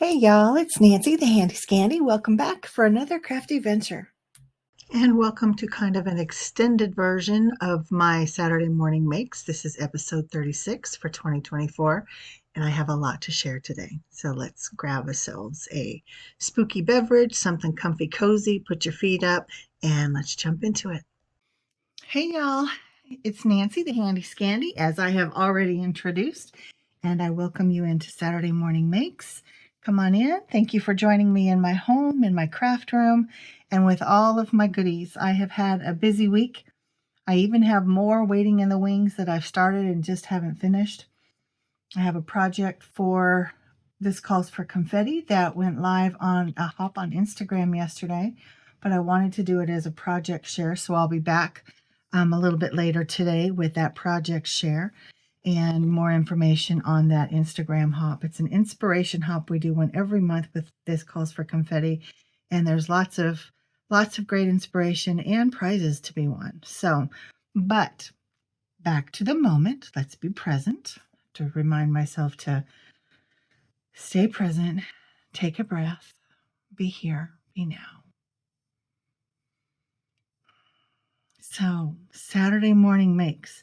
Hey y'all, it's Nancy the Handy Scandy. Welcome back for another crafty venture. And welcome to kind of an extended version of my Saturday morning makes. This is episode 36 for 2024, and I have a lot to share today. So let's grab ourselves a spooky beverage, something comfy, cozy, put your feet up, and let's jump into it. Hey y'all, it's Nancy the Handy Scandy, as I have already introduced, and I welcome you into Saturday Morning Makes. Come on in. Thank you for joining me in my home, in my craft room, and with all of my goodies. I have had a busy week. I even have more waiting in the wings that I've started and just haven't finished. I have a project for This Calls for Confetti that went live on a hop on Instagram yesterday, but I wanted to do it as a project share, so I'll be back a little bit later today with that project share and more information on that Instagram hop. It's an inspiration hop. We do one every month with This Calls for Confetti, and there's lots of great inspiration and prizes to be won. So, but back to the moment. Let's be present, to remind myself to stay present, take a breath, be here, be now. So, Saturday morning makes.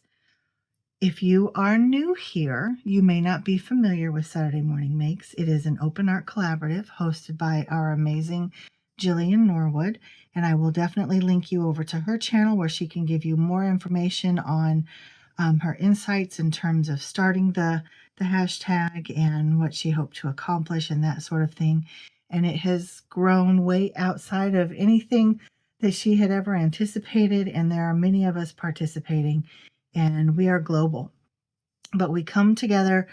If you are new here, you may not be familiar with Saturday Morning Makes. It is an open art collaborative hosted by our amazing Jillian Norwood, and I will definitely link you over to her channel where she can give you more information on her insights in terms of starting the hashtag and what she hoped to accomplish and that sort of thing. And it has grown way outside of anything that she had ever anticipated, and there are many of us participating, and we are global. But we come together.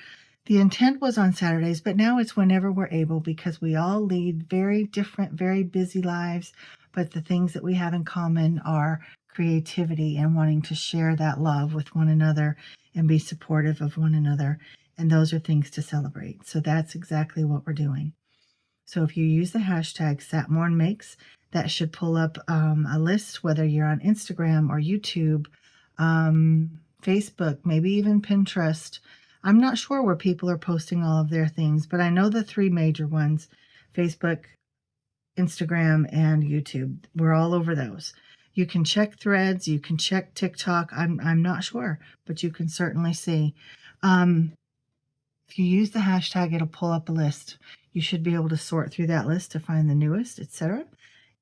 The intent was on Saturdays, but now it's whenever we're able because we all lead very different, very busy lives. But the things that we have in common are creativity and wanting to share that love with one another and be supportive of one another. And those are things to celebrate. So that's exactly what we're doing. So if you use the hashtag SatMornMakes, that should pull up a list, whether you're on Instagram or YouTube, Facebook, maybe even Pinterest. I'm not sure where people are posting all of their things, but I know the three major ones: Facebook, Instagram, and YouTube. We're all over those. You can check Threads, you can check TikTok. I'm not sure, but you can certainly see. Um, if you use the hashtag, it'll pull up a list. You should be able to sort through that list to find the newest, etc.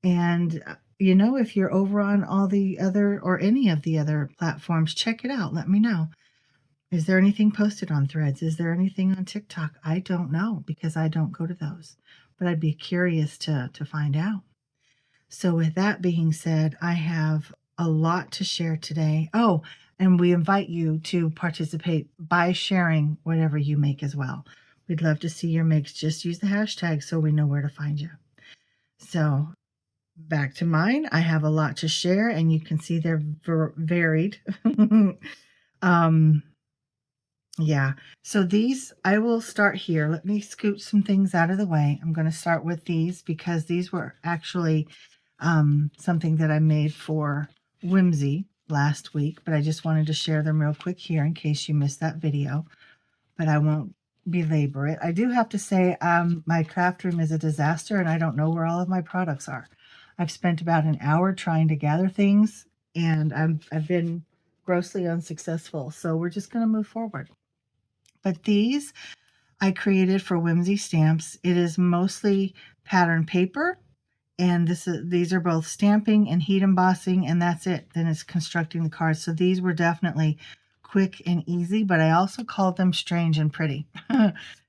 And if you're over on all the other or any of the other platforms, check it out. Let me know. Is there anything posted on Threads? Is there anything on TikTok? I don't know because I don't go to those, but I'd be curious to find out. So, with that being said, I have a lot to share today. Oh, and we invite you to participate by sharing whatever you make as well. We'd love to see your makes. Just use the hashtag so we know where to find you. So, back to mine. I have a lot to share, and you can see they're varied. um, yeah. So these, I will start here. Let me scoot some things out of the way. I'm going to start with these because these were actually something that I made for Whimsy last week, but I just wanted to share them real quick here in case you missed that video, but I won't belabor it. I do have to say my craft room is a disaster and I don't know where all of my products are. I've spent about an hour trying to gather things and I've been grossly unsuccessful. So we're just going to move forward. But these I created for Whimsy Stamps. It is mostly pattern paper, and these are both stamping and heat embossing, and that's it. Then it's constructing the cards. So these were definitely quick and easy, but I also called them strange and pretty.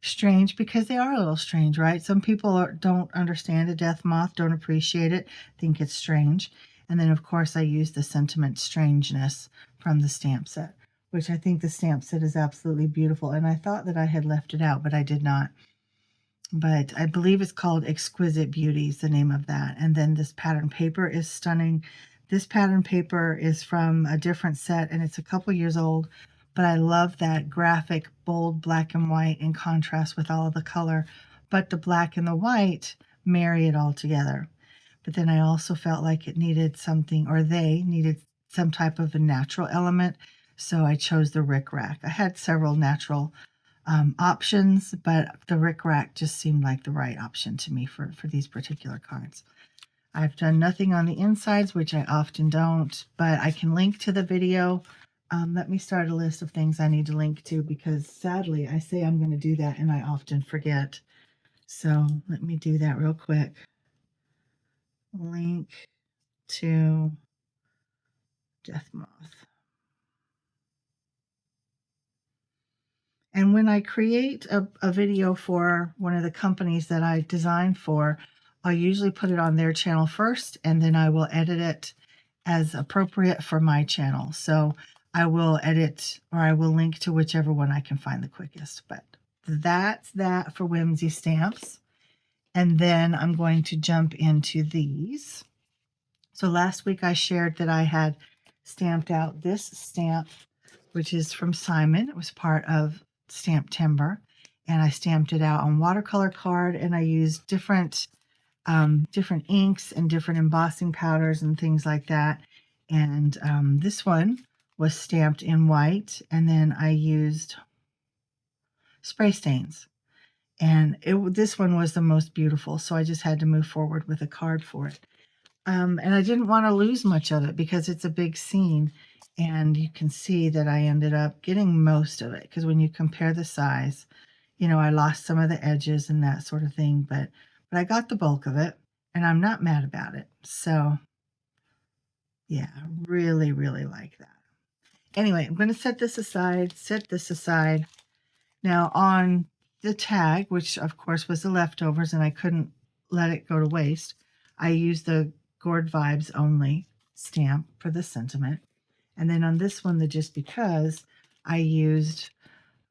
Strange because they are a little strange, right? Some people don't understand a death moth, don't appreciate it, think it's strange. And then, of course, I used the sentiment strangeness from the stamp set, which I think the stamp set is absolutely beautiful. And I thought that I had left it out, but I did not. But I believe it's called Exquisite Beauties, the name of that. And then this pattern paper is stunning. This pattern paper is from a different set, and it's a couple years old, but I love that graphic, bold black and white in contrast with all of the color. But the black and the white marry it all together. But then I also felt like it needed something, or they needed some type of a natural element. So I chose the Rick Rack. I had several natural options, but the Rick Rack just seemed like the right option to me for these particular cards. I've done nothing on the insides, which I often don't, but I can link to the video. Let me start a list of things I need to link to, because sadly I say I'm going to do that and I often forget. So let me do that real quick. Link to Death Moth. And when I create a video for one of the companies that I design for, I'll usually put it on their channel first, and then I will edit it as appropriate for my channel. So I will edit, or I will link to whichever one I can find the quickest. But that's that for Whimsy stamps. And then I'm going to jump into these. So last week I shared that I had stamped out this stamp, which is from Simon. It was part of Stamptember, and I stamped it out on watercolor card, and I used different inks and different embossing powders and things like that. And this one was stamped in white, and then I used spray stains. And this one was the most beautiful, so I just had to move forward with a card for it. And I didn't want to lose much of it because it's a big scene. And you can see that I ended up getting most of it, because when you compare the size, I lost some of the edges and that sort of thing. But I got the bulk of it, and I'm not mad about it. So, yeah, really, really like that. Anyway, I'm going to set this aside. Now, on the tag, which of course was the leftovers, and I couldn't let it go to waste, I used the Gourd Vibes Only stamp for the sentiment. And then on this one, the Just Because, I used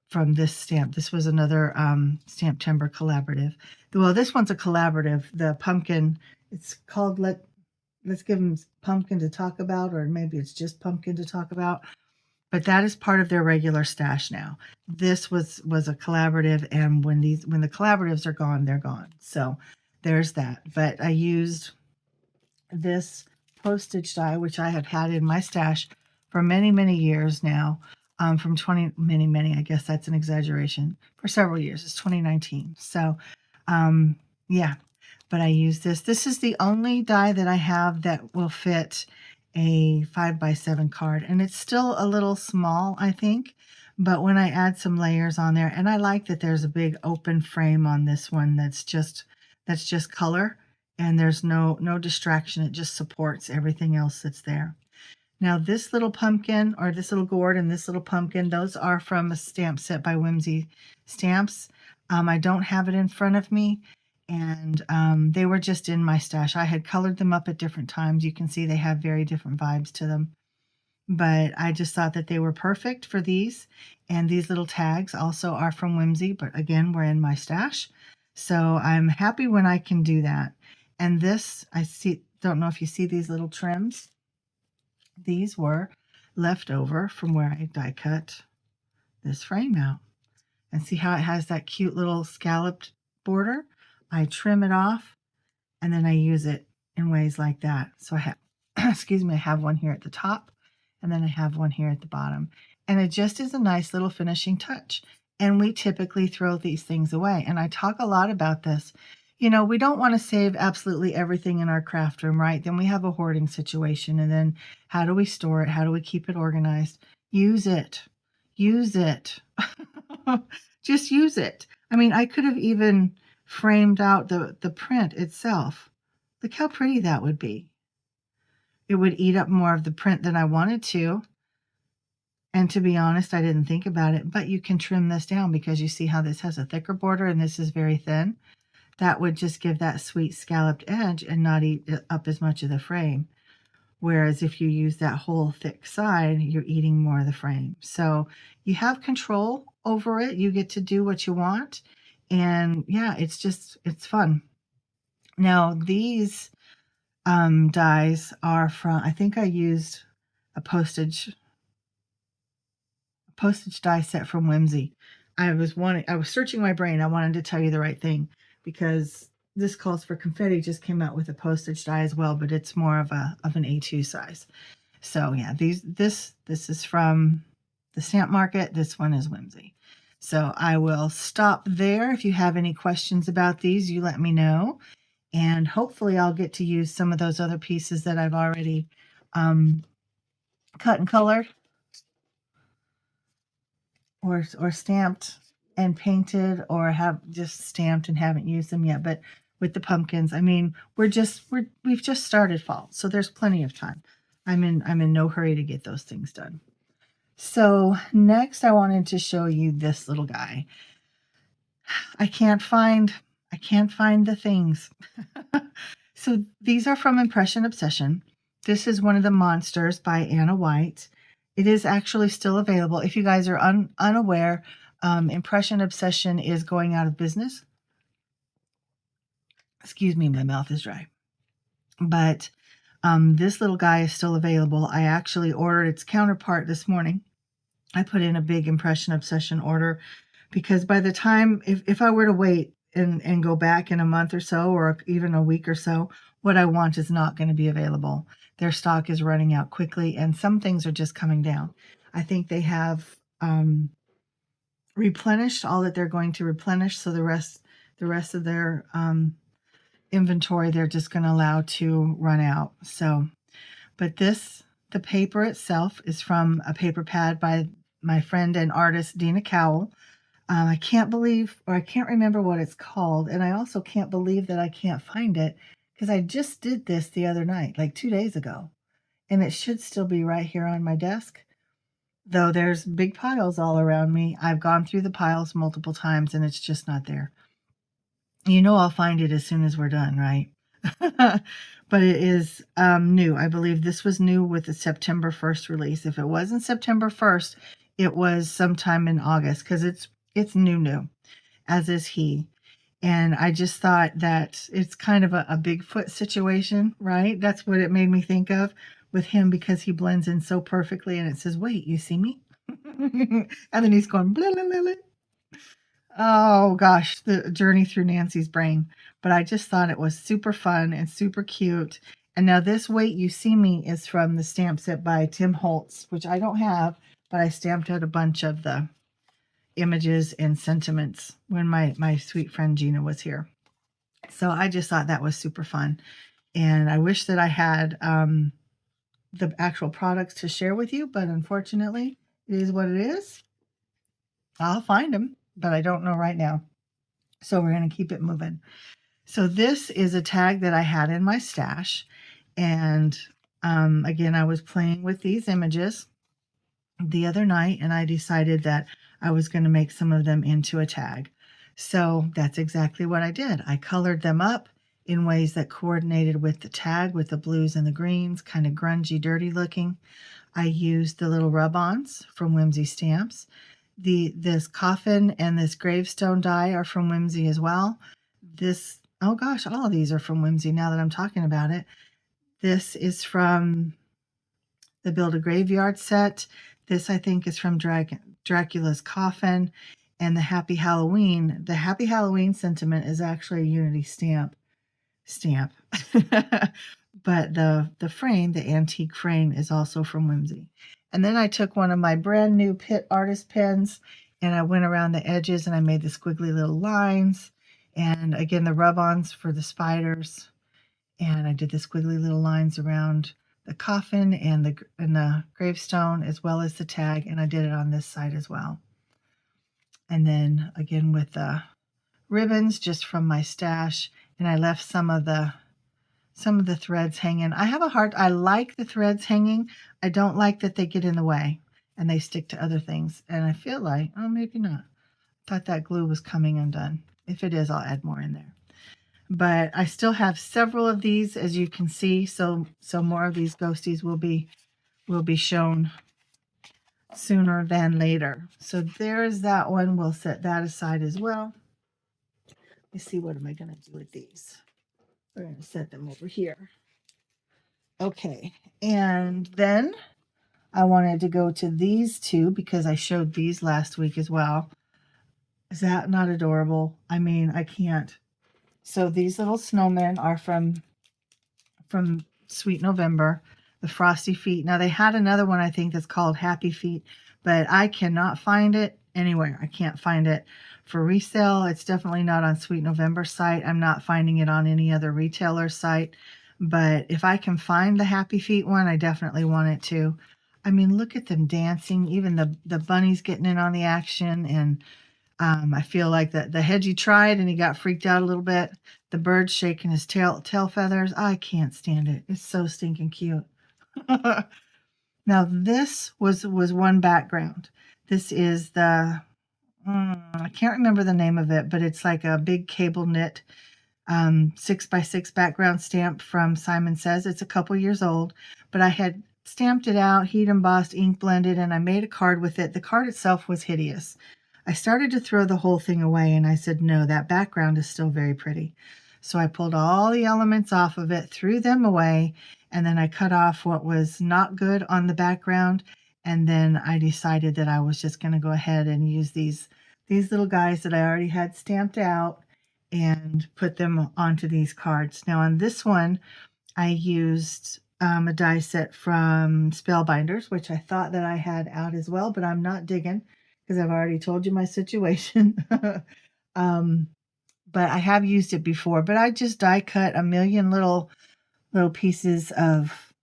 from this stamp. This was another Stamptember collaborative. Well, this one's a collaborative. The pumpkin, it's called Let's Give Them Pumpkin to Talk About, or maybe it's just Pumpkin to Talk About. But that is part of their regular stash now. This was a collaborative, and when the collaboratives are gone, they're gone. So there's that. But I used this postage die, which I have had in my stash for many, many years now. From many, I guess that's an exaggeration, for several years. It's 2019. So, yeah, but I use this. This is the only die that I have that will fit a 5x7 card, and it's still a little small, I think. But when I add some layers on there, and I like that there's a big open frame on this one that's just color, and there's no distraction. It just supports everything else that's there. Now, this little pumpkin, or this little gourd, and this little pumpkin, those are from a stamp set by Whimsy Stamps. I don't have it in front of me, and they were just in my stash. I had colored them up at different times. You can see they have very different vibes to them. But I just thought that they were perfect for these. And these little tags also are from Whimsy, but again, we're in my stash. So I'm happy when I can do that. And this, don't know if you see these little trims. These were left over from where I die cut this frame out. And see how it has that cute little scalloped border? I trim it off, and then I use it in ways like that. So I have, excuse me, I have one here at the top, and then I have one here at the bottom. And it just is a nice little finishing touch. And we typically throw these things away. And I talk a lot about this. We don't want to save absolutely everything in our craft room, right? Then we have a hoarding situation. And then how do we store it? How do we keep it organized? Use it. Use it. Just use it. I mean, I could have even framed out the print itself. Look how pretty that would be. It would eat up more of the print than I wanted to. And to be honest, I didn't think about it, but you can trim this down, because you see how this has a thicker border and this is very thin. That would just give that sweet scalloped edge and not eat up as much of the frame. Whereas if you use that whole thick side, you're eating more of the frame. So you have control over it. You get to do what you want. And yeah, it's fun. Now these dies are from, I think I used a postage die set from Whimsy. I was searching my brain. I wanted to tell you the right thing, because this Calls for Confetti just came out with a postage die as well, but it's more of an A2 size. So yeah, this is from the Stamp Market. This one is Whimsy. So I will stop there. If you have any questions about these, you let me know. And hopefully I'll get to use some of those other pieces that I've already cut and colored or stamped and painted, or have just stamped and haven't used them yet. But with the pumpkins, I mean, we've just started fall, so there's plenty of time. I'm in no hurry to get those things done. So next I wanted to show you this little guy. I can't find the things. So these are from Impression Obsession. This is one of the monsters by Anna White. It is actually still available. If you guys are unaware, Impression Obsession is going out of business. Excuse me, my mouth is dry. But this little guy is still available. I actually ordered its counterpart this morning. I put in a big Impression Obsession order because by the time, if I were to wait and go back in a month or so, or even a week or so, what I want is not going to be available. Their stock is running out quickly, and some things are just coming down. I think they have replenished all that they're going to replenish, so the rest of their inventory they're just going to allow to run out. So, but the paper itself is from a paper pad by my friend and artist Dina Cowell. I can't remember what it's called, and I also can't believe that I can't find it because I just did this the other night, like 2 days ago, and it should still be right here on my desk, though there's big piles all around me. I've gone through the piles multiple times, and it's just not there. You know I'll find it as soon as we're done, right? But it is new. I believe this was new with the September 1st release. If it wasn't September 1st, it was sometime in August, because it's new, as is he. And I just thought that it's kind of a Bigfoot situation, right? That's what it made me think of with him, because he blends in so perfectly, and it says, "Wait, you see me?" And then he's going, blah, blah, blah, blah. Oh gosh, the journey through Nancy's brain. But I just thought it was super fun and super cute. And now this Wait You See Me is from the stamp set by Tim Holtz, which I don't have, but I stamped out a bunch of the images and sentiments when my sweet friend Gina was here. So I just thought that was super fun. And I wish that I had the actual products to share with you, but unfortunately, it is what it is. I'll find them, but I don't know right now. So we're going to keep it moving. So this is a tag that I had in my stash. And again, I was playing with these images the other night, and I decided that I was going to make some of them into a tag. So that's exactly what I did. I colored them up in ways that coordinated with the tag, with the blues and the greens, kind of grungy, dirty looking. I used the little rub-ons from Whimsy Stamps. This coffin and this gravestone die are from Whimsy as well. Oh gosh, all of these are from Whimsy now that I'm talking about it. This is from the Build a Graveyard set. This, I think, is from Dracula's Coffin. And the Happy Halloween. The Happy Halloween sentiment is actually a Unity stamp. But the frame, the antique frame, is also from Whimsy. And then I took one of my brand new Pitt Artist pens, and I went around the edges and I made the squiggly little lines. And again, the rub-ons for the spiders. And I did the squiggly little lines around the coffin and the gravestone, as well as the tag. And I did it on this side as well. And then again with the ribbons just from my stash, and I left some of the threads hanging. I like the threads hanging. I don't like that they get in the way and they stick to other things. And I feel like, oh, maybe not. I thought that glue was coming undone. If it is, I'll add more in there. But I still have several of these, as you can see. So more of these ghosties will be shown sooner than later. So there's that one. We'll set that aside as well. Let me see, what am I going to do with these? We're going to set them over here. Okay, and then I wanted to go to these two because I showed these last week as well. Is that not adorable? I mean, I can't. So these little snowmen are from Sweet November, the Frosty Feet. Now they had another one, I think, that's called Happy Feet, but I cannot find it anywhere. I can't find it for resale. It's definitely not on Sweet November site. I'm not finding it on any other retailer site. But if I can find the Happy Feet one, I definitely want it to. I mean, look at them dancing. Even the bunnies getting in on the action. And I feel like the hedgie tried and he got freaked out a little bit. The bird's shaking his tail feathers. I can't stand it. It's so stinking cute. Now this was one background. This is the I can't remember the name of it, but it's like a big cable knit 6x6 background stamp from Simon Says. It's a couple years old, but I had stamped it out, heat embossed, ink blended, and I made a card with it. The card itself was hideous. I started to throw the whole thing away, and I said, no, that background is still very pretty. So I pulled all the elements off of it, threw them away, and then I cut off what was not good on the background. And then I decided that I was just going to go ahead and use these little guys that I already had stamped out and put them onto these cards. Now on this one, I used a die set from Spellbinders, which I thought that I had out as well, but I'm not digging because I've already told you my situation. But I have used it before, but I just die cut a million little pieces of,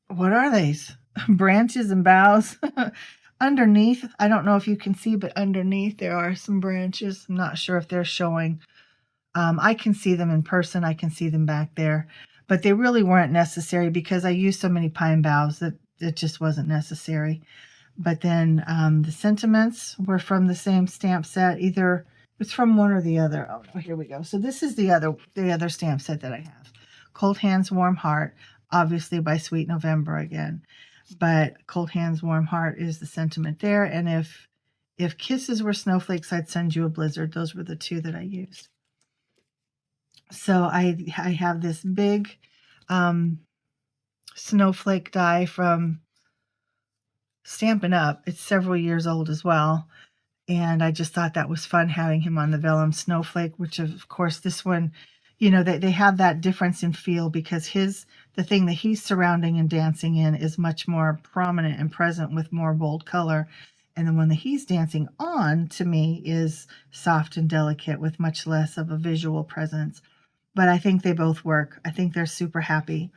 what are these? Branches and boughs. Underneath, I don't know if you can see, but underneath there are some branches. I'm not sure if they're showing. I can see them in person. I can see them back there, but they really weren't necessary because I used so many pine boughs that it just wasn't necessary. But then the sentiments were from the same stamp set. Either it's from one or the other. Oh, no, here we go. So this is the other stamp set that I have. Cold Hands, Warm Heart, obviously by Sweet November again. But Cold Hands, Warm Heart is the sentiment there. And if Kisses were snowflakes, I'd send you a blizzard. Those were the two that I used. So I have this big snowflake die from Stampin' Up. It's several years old as well. And I just thought that was fun having him on the vellum snowflake, which of course this one, you know, they have that difference in feel because the thing that he's surrounding and dancing in is much more prominent and present with more bold color. And the one that he's dancing on, to me, is soft and delicate with much less of a visual presence. But I think they both work. I think they're super happy.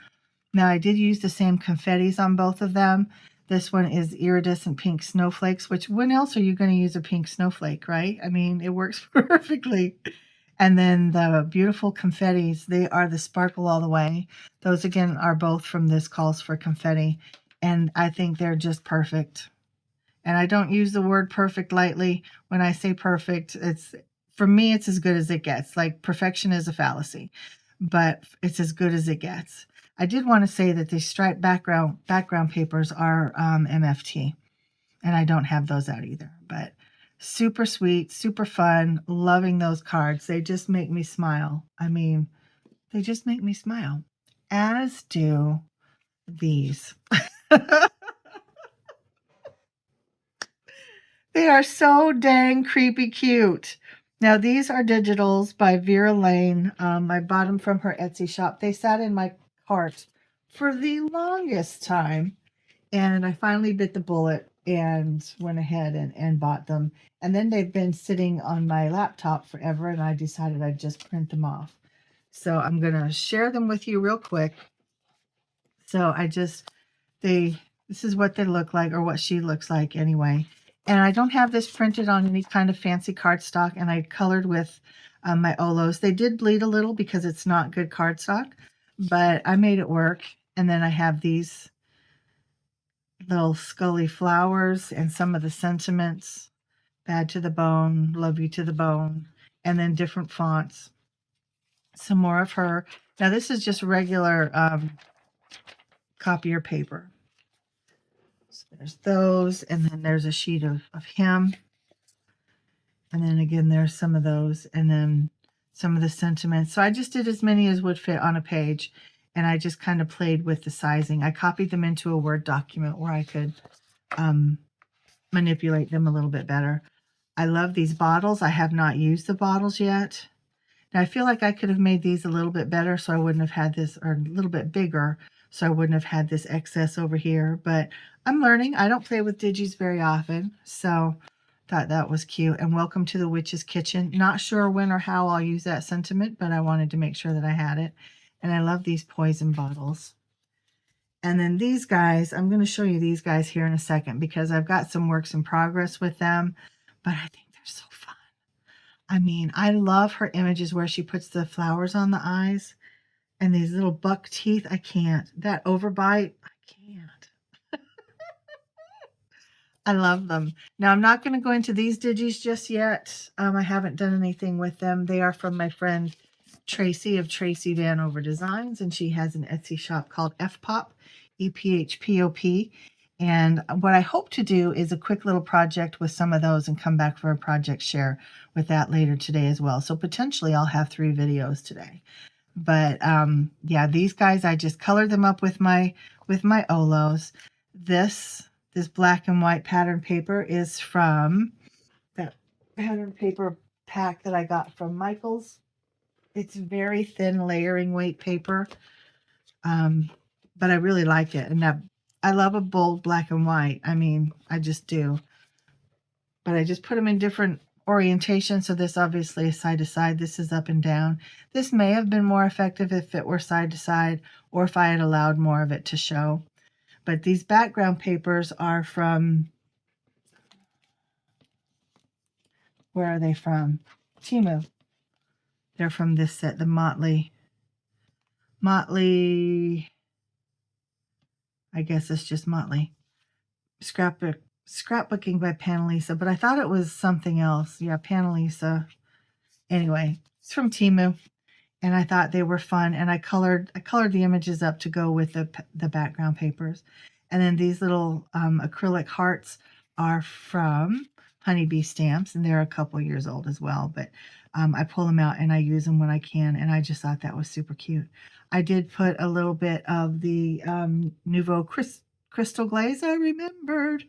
Now, I did use the same confettis on both of them. This one is iridescent pink snowflakes, which when else are you going to use a pink snowflake, right? I mean, it works perfectly. And then the beautiful confettis, they are the Sparkle All the Way. Those, again, are both from this Calls for Confetti. And I think they're just perfect. And I don't use the word perfect lightly. When I say perfect, for me, it's as good as it gets. Like, perfection is a fallacy, but it's as good as it gets. I did want to say that the striped background papers are MFT, and I don't have those out either. But super sweet, super fun, loving those cards. They just make me smile. I mean, they just make me smile, as do these. They are so dang creepy cute. Now, these are digitals by Vera Lane. I bought them from her Etsy shop. They sat in my cart for the longest time, and I finally bit the bullet and went ahead and bought them. And then they've been sitting on my laptop forever, and I decided I'd just print them off. So I'm going to share them with you real quick. So this is what they look like, or what she looks like anyway. And I don't have this printed on any kind of fancy cardstock, and I colored with my Olos. They did bleed a little because it's not good cardstock, but I made it work. And then I have these little Scully flowers and some of the sentiments, Bad to the Bone, Love You to the Bone, and then different fonts. Some more of her. Now this is just regular copier paper. So there's those, and then there's a sheet of him. And then again, there's some of those, and then some of the sentiments. So I just did as many as would fit on a page, and I just kind of played with the sizing. I copied them into a Word document where I could manipulate them a little bit better. I love these bottles. I have not used the bottles yet. Now, I feel like I could have made these a little bit better, so I wouldn't have had this, or a little bit bigger, so I wouldn't have had this excess over here. But I'm learning. I don't play with digis very often, so thought that was cute. And welcome to the witch's kitchen. Not sure when or how I'll use that sentiment, but I wanted to make sure that I had it. And I love these poison bottles. And then these guys, I'm going to show you these guys here in a second because I've got some works in progress with them, but I think they're so fun. I mean, I love her images where she puts the flowers on the eyes and these little buck teeth. I can't. That overbite, I can't. I love them. Now, I'm not going to go into these digis just yet. I haven't done anything with them. They are from my friend Tracy of Tracy Vanover Designs, and she has an Etsy shop called FPOP, EPHPOP. And what I hope to do is a quick little project with some of those and come back for a project share with that later today as well. So potentially I'll have 3 videos today. But yeah, these guys, I just colored them up with my Olos. This black and white pattern paper is from that pattern paper pack that I got from Michaels. It's very thin layering weight paper, but I really like it. And I love a bold black and white. I mean, I just do. But I just put them in different orientations. So this obviously is side to side. This is up and down. This may have been more effective if it were side to side or if I had allowed more of it to show. But these background papers are from, where are they from? Temu. They're from this set, the Motley, I guess it's just Motley. Scrapbooking by Panalisa, but I thought it was something else. Yeah, Panalisa. Anyway, it's from Temu, and I thought they were fun, and I colored the images up to go with the background papers. And then these little acrylic hearts are from Honeybee Stamps, and they're a couple years old as well, but I pull them out and I use them when I can, and I just thought that was super cute. I did put a little bit of the Nouveau Crystal Glaze, I remembered,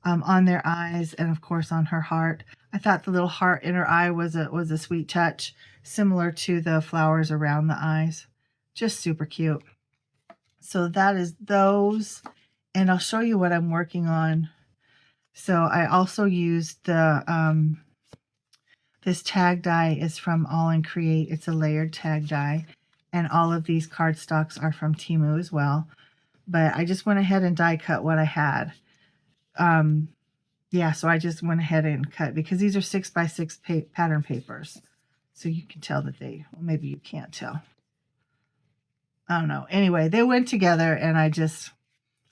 on their eyes, and of course on her heart. I thought the little heart in her eye was a sweet touch, similar to the flowers around the eyes. Just super cute. So that is those, and I'll show you what I'm working on. So I also used the this tag die is from All in Create. It's a layered tag die, and all of these cardstocks are from Temu as well. But I just went ahead and die cut what I had. Yeah, so I just went ahead and cut because these are 6x6 pattern papers. So you can tell that well, maybe you can't tell. I don't know. Anyway, they went together and I just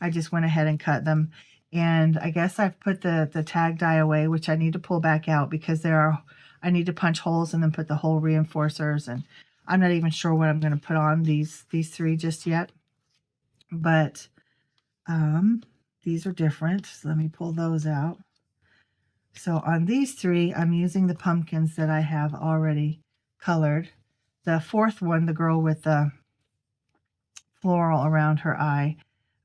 went ahead and cut them. And I guess I've put the tag die away, which I need to pull back out because I need to punch holes and then put the hole reinforcers. And I'm not even sure what I'm going to put on these 3 just yet. But these are different. So let me pull those out. So on these 3, I'm using the pumpkins that I have already colored. The 4th one, the girl with the floral around her eye,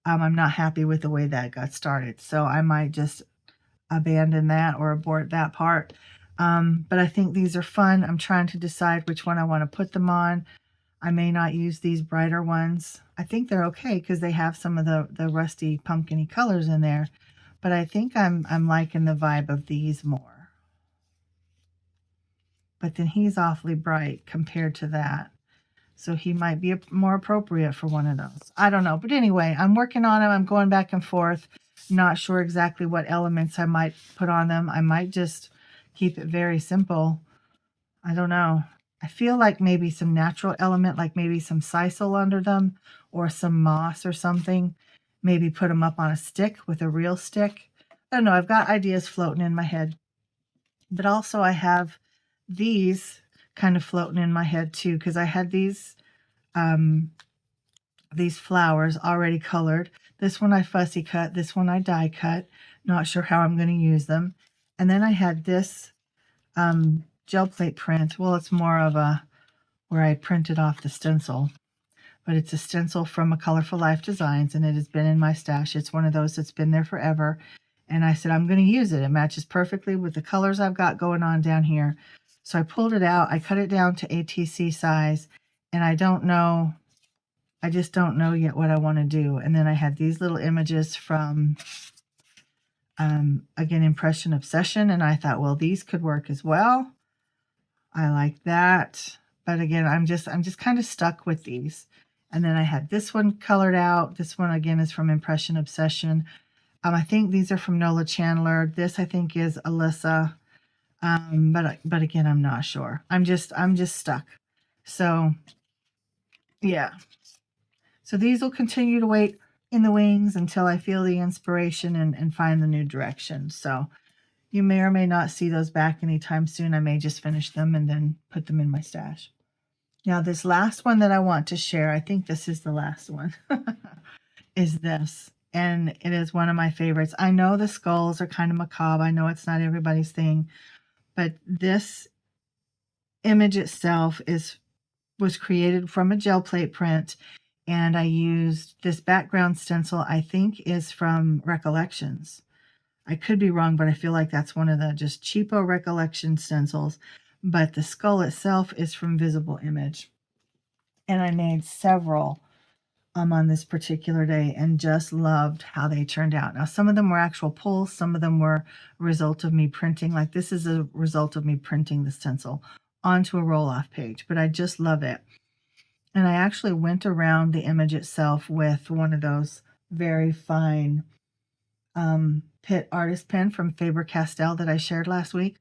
I'm not happy with the way that got started. So I might just abandon that or abort that part. But I think these are fun. I'm trying to decide which one I want to put them on. I may not use these brighter ones. I think they're okay because they have some of the rusty pumpkin-y colors in there. But I think I'm liking the vibe of these more. But then he's awfully bright compared to that. So he might be more appropriate for one of those. I don't know. But anyway, I'm working on them. I'm going back and forth. Not sure exactly what elements I might put on them. I might just keep it very simple. I don't know. I feel like maybe some natural element, like maybe some sisal under them or some moss or something. Maybe put them up on a stick with a real stick. I don't know. I've got ideas floating in my head. But also I have these kind of floating in my head too, because I had these flowers already colored. This one I fussy cut. This one I die cut. Not sure how I'm going to use them. And then I had this gel plate print. Well, it's more of where I printed off the stencil, but it's a stencil from a Colorful Life Designs, and it has been in my stash. It's one of those that's been there forever, and I said I'm going to use it. It matches perfectly with the colors I've got going on down here. So I pulled it out. I cut it down to ATC size, and I don't know I just don't know yet what I want to do. And then I had these little images from, again, Impression Obsession. And I thought, well, these could work as well. I like that. But again, I'm just kind of stuck with these. And then I had this one colored out. This one, again, is from Impression Obsession. I think these are from Nola Chandler. This, I think, is Alyssa. But again, I'm not sure. I'm just stuck. So, yeah. So these will continue to wait in the wings until I feel the inspiration and find the new direction. So you may or may not see those back anytime soon. I may just finish them and then put them in my stash. Now, this last one that I want to share, I think this is the last one, is this. And it is one of my favorites. I know the skulls are kind of macabre. I know it's not everybody's thing. But this image itself was created from a gel plate print. And I used this background stencil, I think is from Recollections. I could be wrong, but I feel like that's one of the just cheapo Recollection stencils. But the skull itself is from Visible Image. And I made several on this particular day and just loved how they turned out. Now, some of them were actual pulls. Some of them were a result of me printing. Like this is a result of me printing the stencil onto a roll-off page. But I just love it. And I actually went around the image itself with one of those very fine Pitt artist pen from Faber-Castell that I shared last week.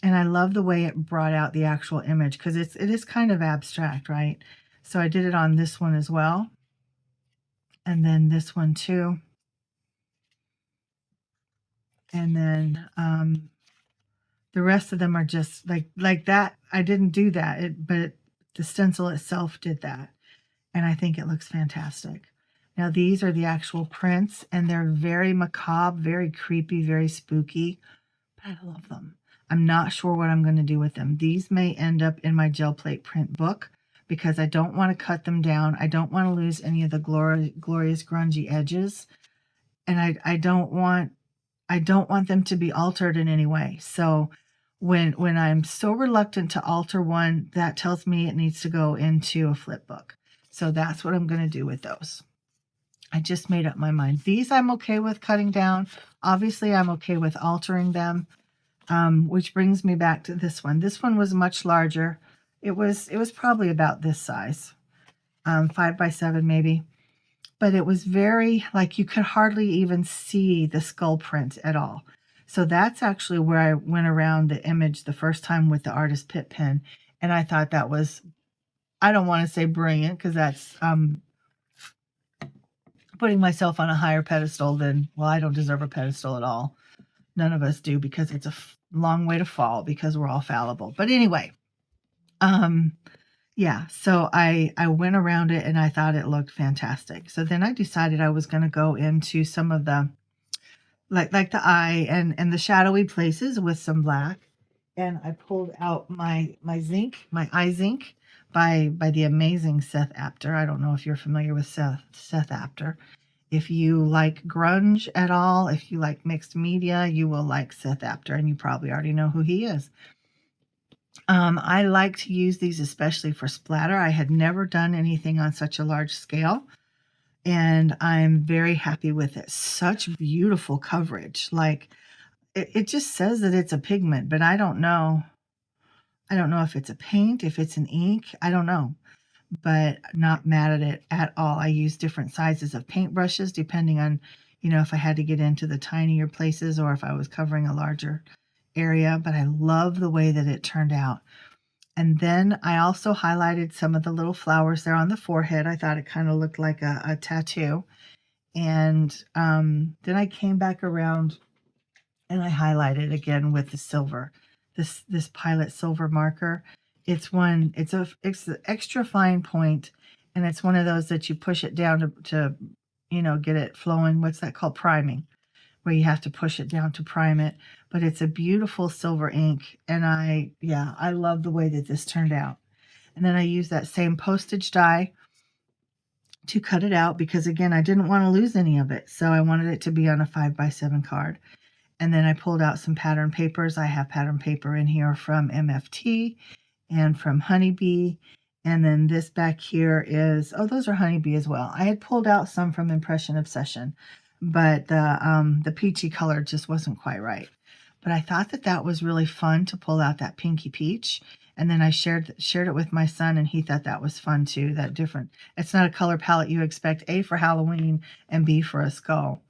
And I love the way it brought out the actual image because it is kind of abstract, right? So I did it on this one as well. And then this one too. And then the rest of them are just like that. I didn't do that, but the stencil itself did that. And I think it looks fantastic. Now, these are the actual prints, and they're very macabre, very creepy, very spooky. But I love them. I'm not sure what I'm going to do with them. These may end up in my gel plate print book because I don't want to cut them down. I don't want to lose any of the glorious grungy edges. And I don't want them to be altered in any way. So when I'm so reluctant to alter one, that tells me it needs to go into a flip book. So that's what I'm going to do with those. I just made up my mind. These I'm okay with cutting down. Obviously, I'm okay with altering them, which brings me back to this one. This one was much larger. It was probably about this size, 5x7 maybe. But it was very, like you could hardly even see the skull print at all. So that's actually where I went around the image the first time with the Artist Pitt pen. And I thought that was, I don't want to say brilliant because that's putting myself on a higher pedestal than, well, I don't deserve a pedestal at all. None of us do because it's a long way to fall because we're all fallible. But anyway, yeah, so I went around it and I thought it looked fantastic. So then I decided I was going to go into some of the, like the eye and the shadowy places with some black. And I pulled out my zinc, my eye zinc by the amazing Seth Apter. I don't know if you're familiar with Seth Apter. If you like grunge at all, if you like mixed media, you will like Seth Apter, and you probably already know who he is. I like to use these especially for splatter. I had never done anything on such a large scale, and I'm very happy with it. Such beautiful coverage. Like it just says that it's a pigment, but I don't know. I don't know if it's a paint, if it's an ink. I don't know, but not mad at it at all. I use different sizes of paintbrushes depending on, if I had to get into the tinier places or if I was covering a larger area, but I love the way that it turned out. And then I also highlighted some of the little flowers there on the forehead. I thought it kind of looked like a tattoo. And then I came back around and I highlighted again with the silver, this Pilot silver marker. It's an extra fine point, and it's one of those that you push it down to get it flowing. What's that called? Priming, where you have to push it down to prime it. But it's a beautiful silver ink, and I love the way that this turned out. And then I used that same postage die to cut it out because, again, I didn't want to lose any of it. So I wanted it to be on a 5x7 card. And then I pulled out some pattern papers. I have pattern paper in here from MFT and from Honeybee. And then this back here is, oh, those are Honeybee as well. I had pulled out some from Impression Obsession, but the peachy color just wasn't quite right. But I thought that that was really fun to pull out that pinky peach. And then I shared it with my son, and he thought that was fun too, that different. It's not a color palette you expect, A, for Halloween, and B, for a skull.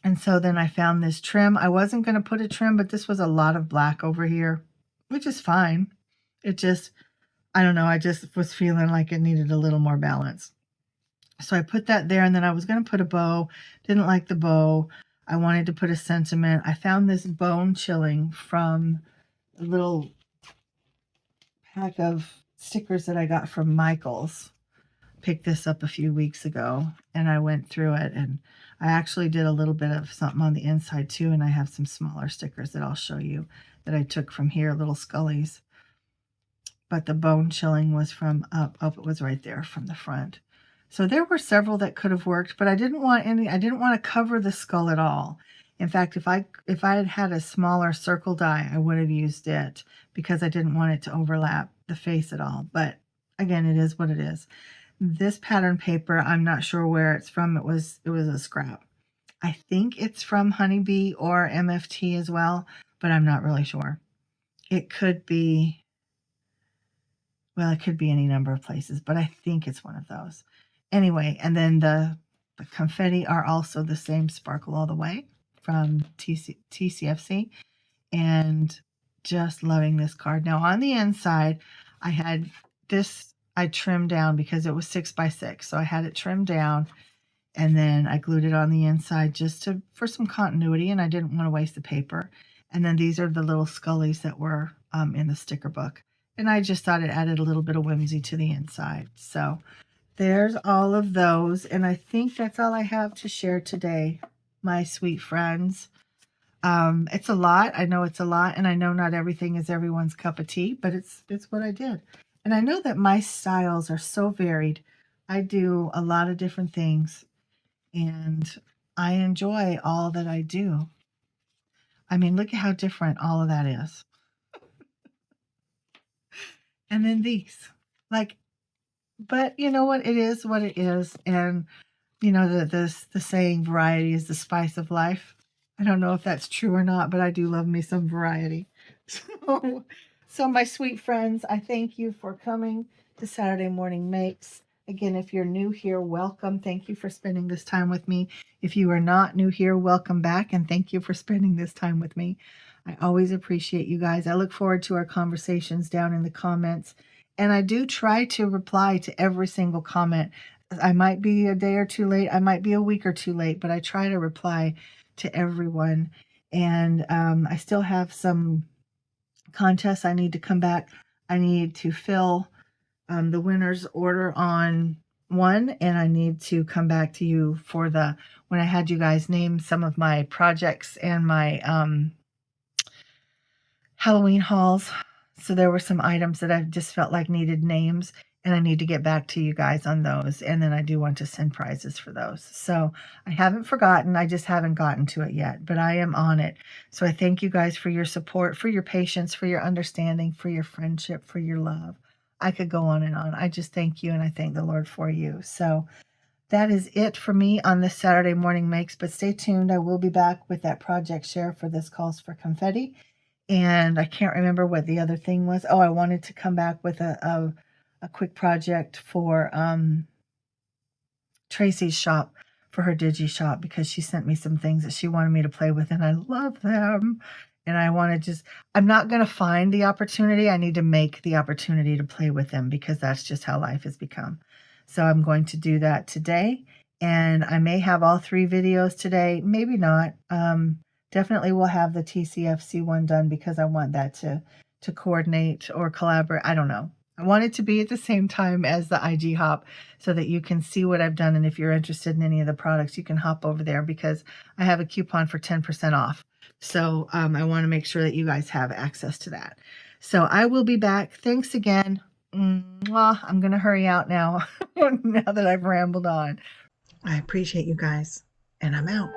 And so then I found this trim. I wasn't going to put a trim, but this was a lot of black over here, which is fine. It just, I don't know, I just was feeling like it needed a little more balance. So I put that there, and then I was going to put a bow. Didn't like the bow. I wanted to put a sentiment. I found this bone chilling from a little pack of stickers that I got from Michaels. Picked this up a few weeks ago, and I went through it, and I actually did a little bit of something on the inside too, and I have some smaller stickers that I'll show you that I took from here, little Scullies. But the bone chilling was from up, it was right there from the front. So there were several that could have worked, but I didn't want to cover the skull at all. In fact, if I had had a smaller circle die, I would have used it because I didn't want it to overlap the face at all. But again, it is what it is. This pattern paper, I'm not sure where it's from. It was a scrap. I think it's from Honeybee or MFT as well, but I'm not really sure. It could be, well, it could be any number of places, but I think it's one of those. Anyway, and then the confetti are also the same Sparkle All the Way from TCFC, and just loving this card. Now on the inside, I had this, I trimmed down because it was 6x6, so I had it trimmed down, and then I glued it on the inside just for some continuity, and I didn't want to waste the paper. And then these are the little Scullies that were in the sticker book, and I just thought it added a little bit of whimsy to the inside. So there's all of those, and I think that's all I have to share today, my sweet friends. It's a lot. I know it's a lot, and I know not everything is everyone's cup of tea, but it's what I did. And I know that my styles are so varied. I do a lot of different things, and I enjoy all that I do. I mean, look at how different all of that is. And then these, like, but you know what? It is what it is. And you know, the saying, variety is the spice of life. I don't know if that's true or not, but I do love me some variety. So my sweet friends, I thank you for coming to Saturday Morning Makes. Again, if you're new here, welcome. Thank you for spending this time with me. If you are not new here, welcome back, and thank you for spending this time with me. I always appreciate you guys. I look forward to our conversations down in the comments, and I do try to reply to every single comment. I might be a day or two late. I might be a week or two late, but I try to reply to everyone. And I still have some contests I need to come back. I need to fill the winner's order on one, and I need to come back to you for when I had you guys name some of my projects and my Halloween hauls. So there were some items that I just felt like needed names, and I need to get back to you guys on those. And then I do want to send prizes for those. So I haven't forgotten. I just haven't gotten to it yet, but I am on it. So I thank you guys for your support, for your patience, for your understanding, for your friendship, for your love. I could go on and on. I just thank you, and I thank the Lord for you. So that is it for me on this Saturday Morning Makes, but stay tuned. I will be back with that project share for This Calls for Confetti. And I can't remember what the other thing was. Oh, I wanted to come back with a quick project for Tracy's shop, for her Digi shop, because she sent me some things that she wanted me to play with, and I love them. And I want to I'm not going to find the opportunity. I need to make the opportunity to play with them, because that's just how life has become. So I'm going to do that today, and I may have all 3 videos today, maybe not. Definitely will have the TCFC one done, because I want that to coordinate or collaborate. I don't know. I want it to be at the same time as the IG hop, so that you can see what I've done. And if you're interested in any of the products, you can hop over there, because I have a coupon for 10% off. So I want to make sure that you guys have access to that. So I will be back. Thanks again. Mwah. I'm going to hurry out now, now that I've rambled on. I appreciate you guys, and I'm out.